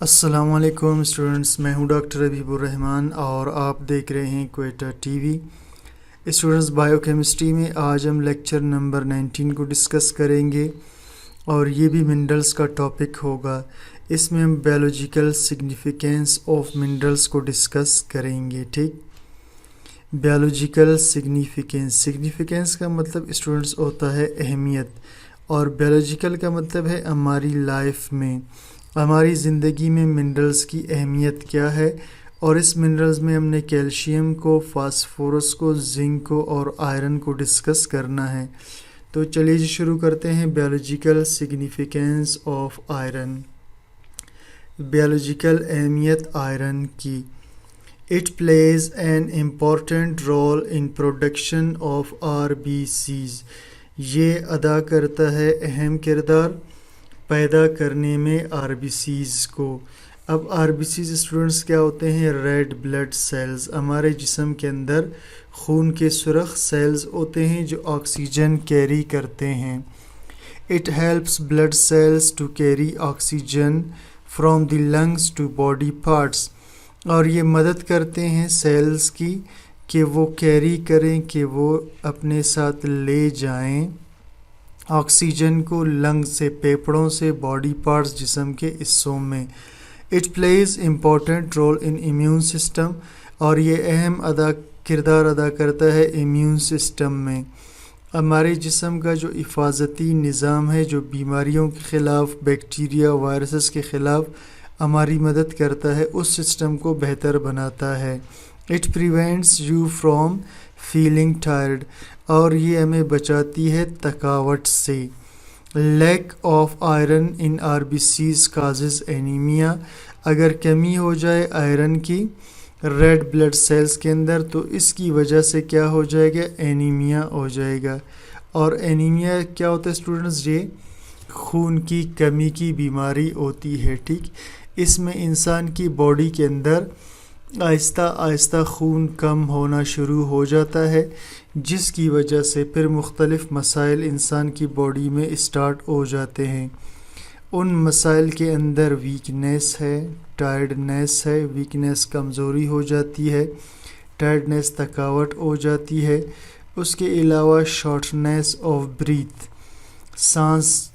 السلام علیکم اسٹوڈنٹس، میں ہوں ڈاکٹر ابیب الرحمن اور آپ دیکھ رہے ہیں Quetta T V. Students, bio chemistry میں آج ہم لیکچر نمبر 19 کو ڈسکس کریں گے اور یہ بھی منرلز کا ٹاپک ہوگا۔ اس میں ہم بیولوجیکل سگنیفیکینس آف منرلز کو ڈسکس کریں گے۔ ٹھیک، بیولوجیکل سگنیفیکینس کا مطلب اسٹوڈنٹس ہوتا ہے اہمیت، اور بیولوجیکل کا مطلب ہے ہماری لائف میں، ہماری زندگی میں منرلز کی اہمیت کیا ہے، اور اس منرلز میں ہم نے کیلشیم کو، فاسفورس کو، زنک کو اور آئرن کو ڈسکس کرنا ہے۔ تو چلیے جی شروع کرتے ہیں۔ Biological significance of iron, biological اہمیت آئرن کی۔ It plays an important role in production of RBCs۔ یہ ادا کرتا ہے اہم کردار پیدا کرنے میں RBCs کو۔ اب RBCs اسٹوڈنٹس کیا ہوتے ہیں؟ ریڈ بلڈ سیلز، ہمارے جسم کے اندر خون کے سرخ سیلز ہوتے ہیں جو آکسیجن کیری کرتے ہیں۔ It helps blood cells to carry oxygen from the lungs to body parts۔ اور یہ مدد کرتے ہیں سیلز کی کہ وہ کیری کریں، کہ وہ اپنے ساتھ لے جائیں آکسیجن کو لنگ سے، پھیپھڑوں سے، باڈی پارٹس جسم کے حصوں میں۔ It plays important role in immune system, اور یہ اہم کردار ادا کرتا ہے امیون سسٹم میں۔ ہمارے جسم کا جو حفاظتی نظام ہے، جو بیماریوں کے خلاف، بیکٹیریا، وائرسز کے خلاف ہماری مدد کرتا ہے، اس سسٹم کو بہتر بناتا ہے۔ It prevents you from feeling tired, اور یہ ہمیں بچاتی ہے تھکاوٹ سے۔ Lack of iron in RBCs causes anaemia, اگر کمی ہو جائے آئرن کی ریڈ بلڈ سیلز کے اندر تو اس کی وجہ سے کیا ہو جائے گا؟ اینیمیا ہو جائے گا۔ اور اینیمیا کیا ہوتا ہے اسٹوڈنٹس؟ یہ خون کی کمی کی بیماری ہوتی ہے۔ ٹھیک، اس میں انسان کی باڈی کے اندر آہستہ آہستہ خون کم ہونا شروع ہو جاتا ہے، جس کی وجہ سے پھر مختلف مسائل انسان کی باڈی میں اسٹارٹ ہو جاتے ہیں۔ ان مسائل کے اندر ویکنیس ہے، ٹائرڈنیس ہے، ویکنیس کمزوری ہو جاتی ہے، ٹائرڈنیس تھکاوٹ ہو جاتی ہے۔ اس کے علاوہ شارٹنیس آف بریتھ، سانس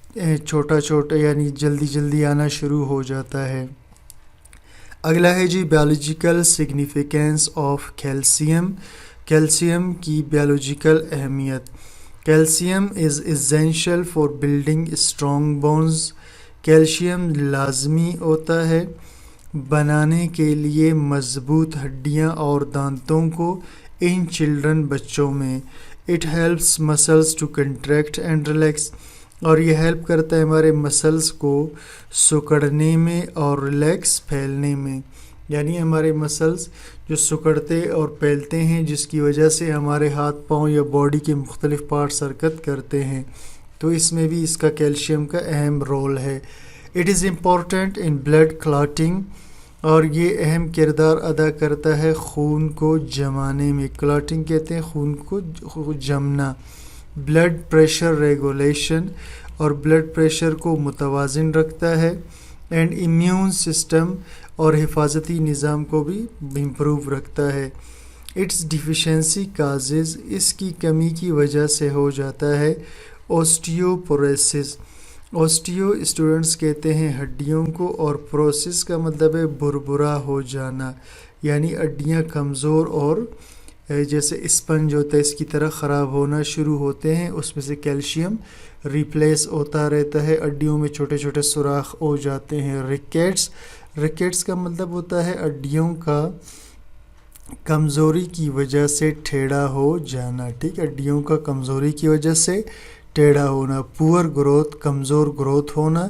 چھوٹا چھوٹا یعنی جلدی جلدی آنا شروع ہو جاتا ہے۔ اگلا ہے جی biological significance of calcium, calcium کی بیولوجیکل اہمیت۔ Calcium is essential for building strong bones, calcium لازمی ہوتا ہے بنانے کے لیے مضبوط ہڈیاں اور دانتوں کو ان چلڈرن، بچوں میں۔ It helps muscles to contract and relax, اور یہ ہیلپ کرتا ہے ہمارے مسلس کو سکڑنے میں اور ریلیکس پھیلنے میں، یعنی ہمارے مسلس جو سکڑتے اور پھیلتے ہیں، جس کی وجہ سے ہمارے ہاتھ پاؤں یا باڈی کے مختلف پارٹس حرکت کرتے ہیں، تو اس میں بھی اس کا کیلشیم کا اہم رول ہے۔ It is important in blood clotting, اور یہ اہم کردار ادا کرتا ہے خون کو جمانے میں۔ کلاٹنگ کہتے ہیں خون کو جمنا۔ بلڈ پریشر ریگولیشن، اور بلڈ پریشر کو متوازن رکھتا ہے۔ اینڈ امیون سسٹم، اور حفاظتی نظام کو بھی امپروو رکھتا ہے۔ اٹس ڈیفیشنسی کازز، اس کی کمی کی وجہ سے ہو جاتا ہے اوسٹیوپوروسس۔ اوسٹیو اسٹوڈنٹس کہتے ہیں ہڈیوں کو، اور پروسس کا مطلب ہے بھربھرا ہو جانا، یعنی ہڈیاں کمزور اور جیسے اسپنج ہوتا ہے اس کی طرح خراب ہونا شروع ہوتے ہیں۔ اس میں سے کیلشیم ریپلیس ہوتا رہتا ہے، ہڈیوں میں چھوٹے چھوٹے سوراخ ہو جاتے ہیں۔ ریکیٹس کا مطلب ہوتا ہے ہڈیوں کا کمزوری کی وجہ سے ٹیڑھا ہو جانا۔ ٹھیک، ہڈیوں کا کمزوری کی وجہ سے ٹیڑھا ہونا۔ پور گروتھ، کمزور گروتھ ہونا۔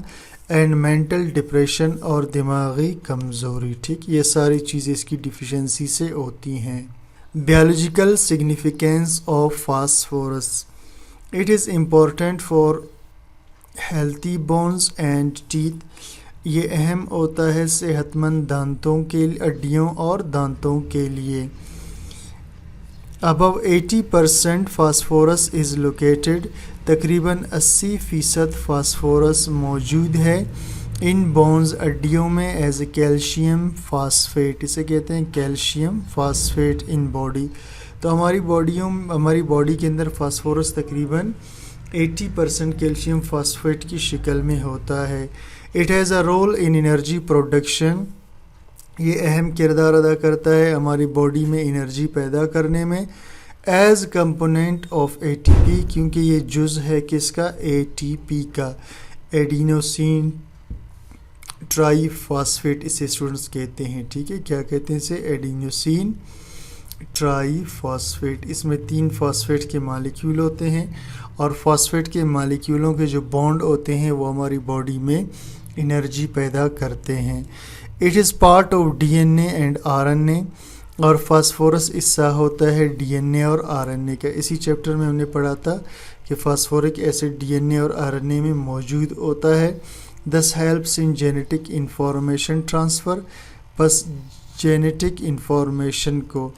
اینڈ مینٹل ڈپریشن، اور دماغی کمزوری۔ ٹھیک، یہ ساری چیزیں اس کی ڈیفیشنسی سے ہوتی ہیں۔ Biological significance of phosphorus, it is important for healthy bones and teeth, یہ اہم ہوتا ہے صحت مند دانتوں کے، ہڈیوں اور دانتوں کے لیے۔ ابو 80% فاسفورس از لوکیٹڈ، تقریباً 80% فاسفورس موجود ہے ان بونز ہڈیوں میں ایز اے کیلشیم فاسفیٹ، اسے کہتے ہیں کیلشیم فاسفیٹ ان باڈی. تو ہماری باڈی کے اندر فاسفورس تقریباً 80% کیلشیم فاسفیٹ کی شکل میں ہوتا ہے. It has a role in energy production, یہ اہم کردار ادا کرتا ہے ہماری باڈی میں انرجی پیدا کرنے میں. As component of A T P, کیونکہ یہ جز ہے کس کا؟ اے ٹی پی کا. ایڈینوسین ٹرائی فاسفیٹ اسے اسٹوڈنٹس کہتے ہیں. ٹھیک ہے، کیا کہتے ہیں اسے؟ ایڈینوسین ٹرائی فاسفیٹ. اس میں 3 فاسفیٹ کے مالیکیول ہوتے ہیں، اور فاسفیٹ کے مالیکیولوں کے جو بانڈ ہوتے ہیں وہ ہماری باڈی میں انرجی پیدا کرتے ہیں. It is part of D N A and R N A, اور فاسفورس حصہ ہوتا ہے ڈی این اے اور آر این اے کا. اسی چیپٹر میں ہم نے پڑھا تھا کہ phosphoric acid D N A اور آر این اے میں موجود ہوتا ہے. This helps in genetic information transfer, بس جینیٹک انفارمیشن کو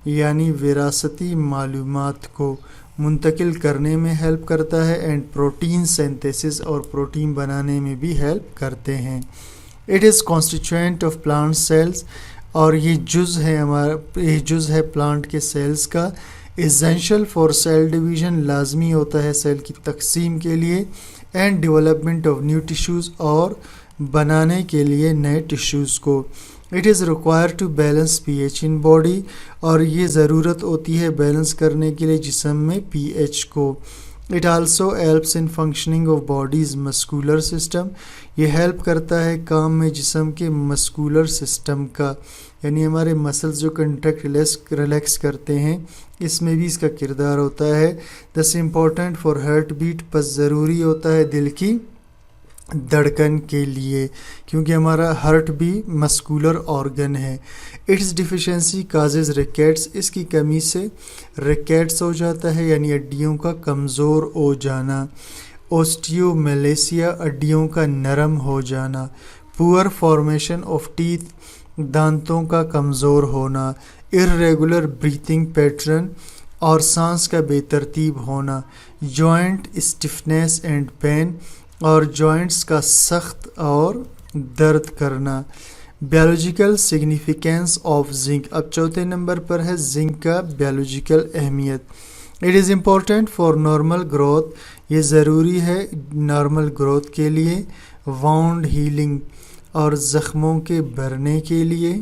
یعنی وراثتی معلومات کو منتقل کرنے میں ہیلپ کرتا ہے. اینڈ پروٹین سینتھیسس، اور پروٹین بنانے میں بھی ہیلپ کرتے ہیں. It is constituent of plant cells, اور یہ جز ہے پلانٹ کے سیلز کا. ایسینشیل فار سیل ڈویژن، لازمی ہوتا ہے سیل کی تقسیم کے لیے. And development of new tissues, اور بنانے کے لیے نئے ٹیشوز کو. It is require to balance P H in body, اور یہ ضرورت ہوتی ہے بیلنس کرنے کے لیے جسم میں پی ایچ کو. It also helps in functioning of bodies muscular system, یہ ہیلپ کرتا ہے کام میں جسم کے مسکولر سسٹم کا، یعنی ہمارے مسلز جو کنٹریکٹ ریلیکس کرتے ہیں، اس میں بھی اس کا کردار ہوتا ہے. This important for heart beat, پس ضروری ہوتا ہے دل کی دھڑکن کے لیے، کیونکہ ہمارا ہارٹ بھی مسکولر آرگن ہے. اٹس ڈیفیشنسی کازز ریکیٹس، اس کی کمی سے ریکیٹس ہو جاتا ہے، یعنی ہڈیوں کا کمزور ہو جانا. اوسٹیو میلیسیا، ہڈیوں کا نرم ہو جانا. پور فارمیشن آف ٹیتھ، دانتوں کا کمزور ہونا. ارریگولر بریتھنگ پیٹرن، اور سانس کا بے ترتیب ہونا. جوائنٹ اسٹفنیس اینڈ پین، اور جوائنٹس کا سخت اور درد کرنا. بیولوجیکل سگنیفیکینس آف زنک، اب 4 نمبر پر ہے زنک کا بیولوجیکل اہمیت. It is important for normal growth, یہ ضروری ہے نارمل گروتھ کے لیے. وانڈ ہیلنگ، اور زخموں کے بھرنے کے لیے.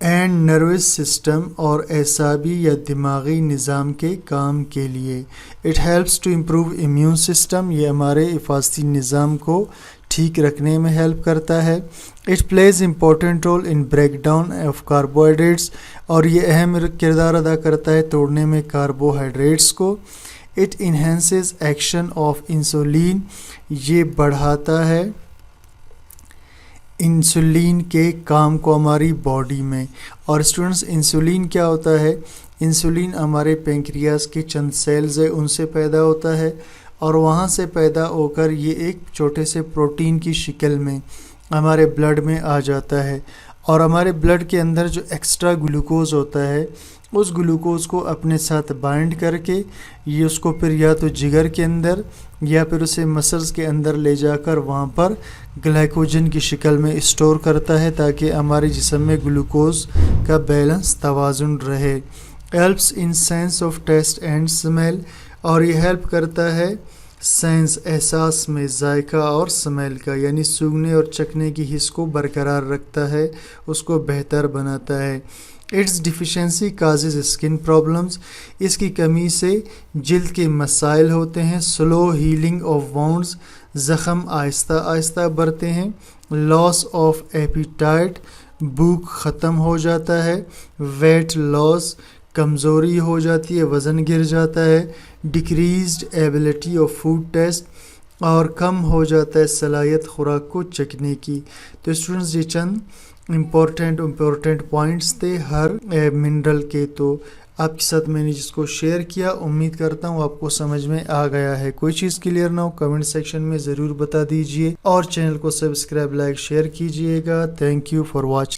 اینڈ نروس سسٹم، اور اعصابی یا دماغی نظام کے کام کے لیے. It helps to improve immune system, یہ ہمارے حفاظتی نظام کو ٹھیک رکھنے میں ہیلپ کرتا ہے. It plays important role in break down of carbohydrates, اور یہ اہم کردار ادا کرتا ہے توڑنے میں کاربوہائیڈریٹس کو. It enhances action of insulin, یہ بڑھاتا ہے انسولین کے کام کو ہماری باڈی میں. اور اسٹوڈنٹس انسولین کیا ہوتا ہے؟ انسولین ہمارے پینکریاس کے چند سیلز ہیں ان سے پیدا ہوتا ہے، اور وہاں سے پیدا ہو کر یہ ایک چھوٹے سے پروٹین کی شکل میں ہمارے بلڈ میں آ جاتا ہے. اور ہمارے بلڈ کے اندر جو ایکسٹرا گلوکوز ہوتا ہے، اس گلوکوز کو اپنے ساتھ بائنڈ کر کے یہ اس کو پھر یا تو جگر کے اندر یا پھر اسے مسلز کے اندر لے جا کر وہاں پر گلائکوجن کی شکل میں اسٹور کرتا ہے، تاکہ ہمارے جسم میں گلوکوز کا بیلنس توازن رہے. Helps in sense of test and smell, اور یہ ہیلپ کرتا ہے سینس احساس میں ذائقہ اور اسمیل کا، یعنی سونگھنے اور چکھنے کی حس کو برقرار رکھتا ہے، اس کو بہتر بناتا ہے. Its deficiency causes skin problems, اس کی کمی سے جلد کے مسائل ہوتے ہیں. سلو ہیلنگ آف وانڈز، زخم آہستہ آہستہ بڑھتے ہیں. لاس آف ایپیٹائٹ، بھوک ختم ہو جاتا ہے. ویٹ لاس، کمزوری ہو جاتی ہے، وزن گر جاتا ہے. Decreased ability of food test, اور کم ہو جاتا ہے صلاحیت خوراک کو چکھنے کی. تو اسٹوڈنٹس یہ چند امپورٹنٹ پوائنٹس تھے ہر منرل کے، تو آپ کے ساتھ میں نے جس کو شیئر کیا، امید کرتا ہوں آپ کو سمجھ میں آ گیا ہے. کوئی چیز کلیئر نہ ہو کمنٹ سیکشن میں ضرور بتا دیجئے، اور چینل کو سبسکرائب، لائک، شیئر کیجئے گا. Thank you for watching.